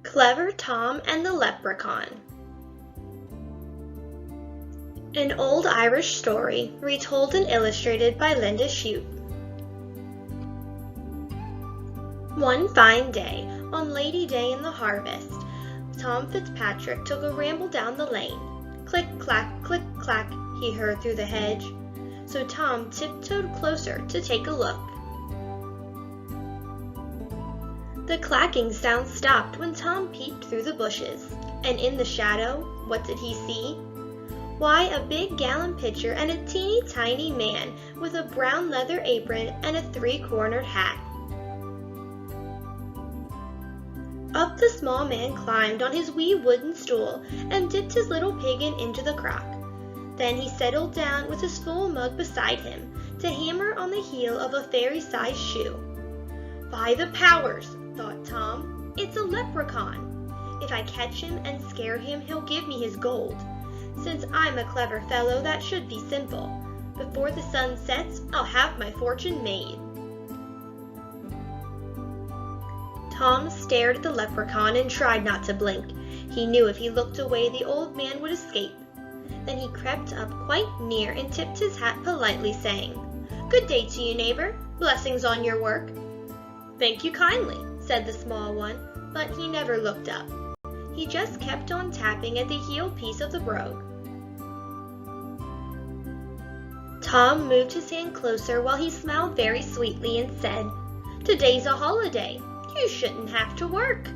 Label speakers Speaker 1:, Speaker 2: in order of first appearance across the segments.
Speaker 1: Clever Tom and the Leprechaun. An old Irish story, retold and illustrated by Shute. One fine day, on Lady Day in the harvest, Tom Fitzpatrick took a ramble down the lane. Click, clack, he heard through the hedge. So Tom tiptoed closer to take a look. The clacking sound stopped when Tom peeped through the bushes, and in the shadow, what did he see? Why, a big gallon pitcher and a teeny tiny man with a brown leather apron and a three-cornered hat. Up the small man climbed on his wee wooden stool and dipped his little piggin into the crock. Then he settled down with his full mug beside him to hammer on the heel of a fairy-sized shoe. By the powers, thought Tom, it's a leprechaun. If I catch him and scare him, he'll give me his gold. Since I'm a clever fellow, that should be simple. Before the sun sets, I'll have my fortune made. Tom stared at the leprechaun and tried not to blink. He knew if he looked away, the old man would escape. Then he crept up quite near and tipped his hat politely, saying, "Good day to you, neighbor. Blessings on your work." "Thank you kindly," said the small one, but he never looked up. He just kept on tapping at the heel piece of the brogue. Tom moved his hand closer while he smiled very sweetly and said, "Today's a holiday. You shouldn't have to work."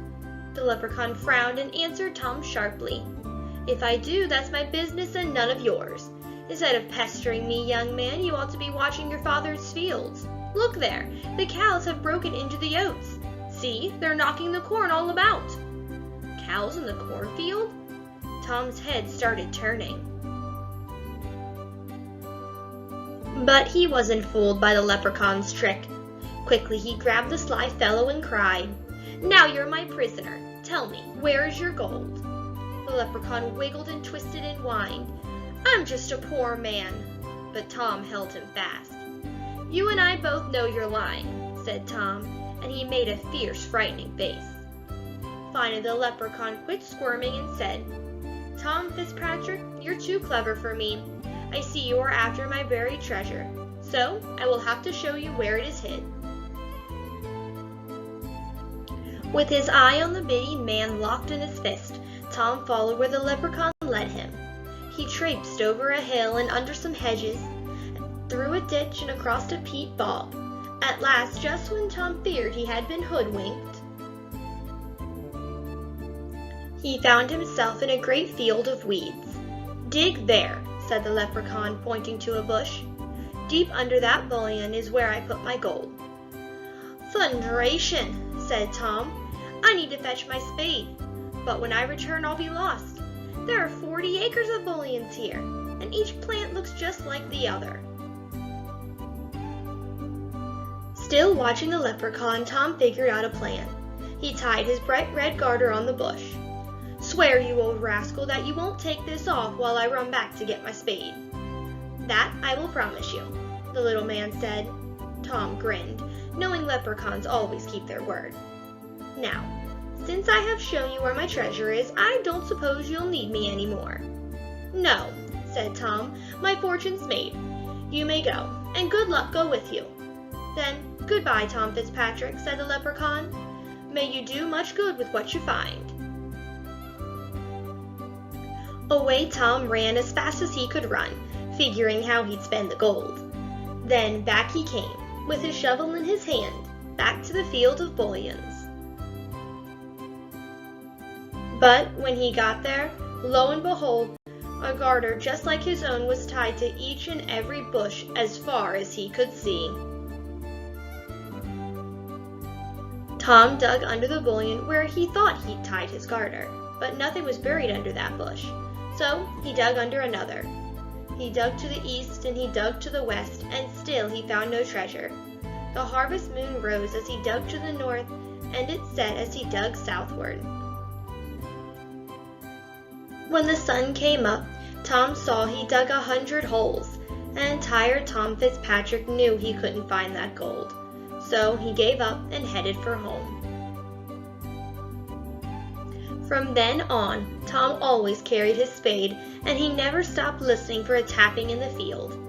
Speaker 1: The leprechaun frowned and answered Tom sharply, "If I do, that's my business and none of yours. Instead of pestering me, young man, you ought to be watching your father's fields. Look there, the cows have broken into the oats. See, they're knocking the corn all about." Cows in the cornfield? Tom's head started turning. But he wasn't fooled by the leprechaun's trick. Quickly he grabbed the sly fellow and cried, "Now you're my prisoner. Tell me, where is your gold?" The leprechaun wiggled and twisted and whined, "I'm just a poor man." But Tom held him fast. "You and I both know you're lying," said Tom, and he made a fierce, frightening face. Finally, the leprechaun quit squirming and said, "Tom Fitzpatrick, you're too clever for me. I see you are after my buried treasure, so I will have to show you where it is hid." With his eye on the bitty man locked in his fist, Tom followed where the leprechaun led him. He traipsed over a hill and under some hedges, through a ditch and across a peat bog. At last, just when Tom feared he had been hoodwinked, he found himself in a great field of weeds. "Dig there," said the leprechaun, pointing to a bush. "Deep under that bullion is where I put my gold." "Thunderation," said Tom. "I need to fetch my spade, but when I return I'll be lost. There are 40 acres of bullions here, and each plant looks just like the other." Still watching the leprechaun, Tom figured out a plan. He tied his bright red garter on the bush. "Swear, you old rascal, that you won't take this off while I run back to get my spade." "That I will promise you," the little man said. Tom grinned, knowing leprechauns always keep their word. "Now, since I have shown you where my treasure is, I don't suppose you'll need me anymore." "No," said Tom, "my fortune's made. You may go, and good luck go with you." "Then, goodbye, Tom Fitzpatrick," said the leprechaun. "May you do much good with what you find." Away Tom ran as fast as he could run, figuring how he'd spend the gold. Then back he came, with his shovel in his hand, back to the field of bullions. But when he got there, lo and behold, a garter just like his own was tied to each and every bush as far as he could see. Tom dug under the bullion where he thought he'd tied his garter, but nothing was buried under that bush. So he dug under another. He dug to the east and he dug to the west, and still he found no treasure. The harvest moon rose as he dug to the north, and it set as he dug southward. When the sun came up, Tom saw he dug 100 holes, and tired Tom Fitzpatrick knew he couldn't find that gold. So he gave up and headed for home. From then on, Tom always carried his spade, and he never stopped listening for a tapping in the field.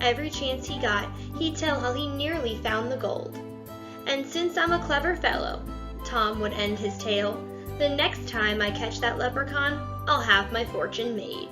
Speaker 1: Every chance he got, he'd tell how he nearly found the gold. And since I'm a clever fellow, Tom would end his tale, the next time I catch that leprechaun, I'll have my fortune made.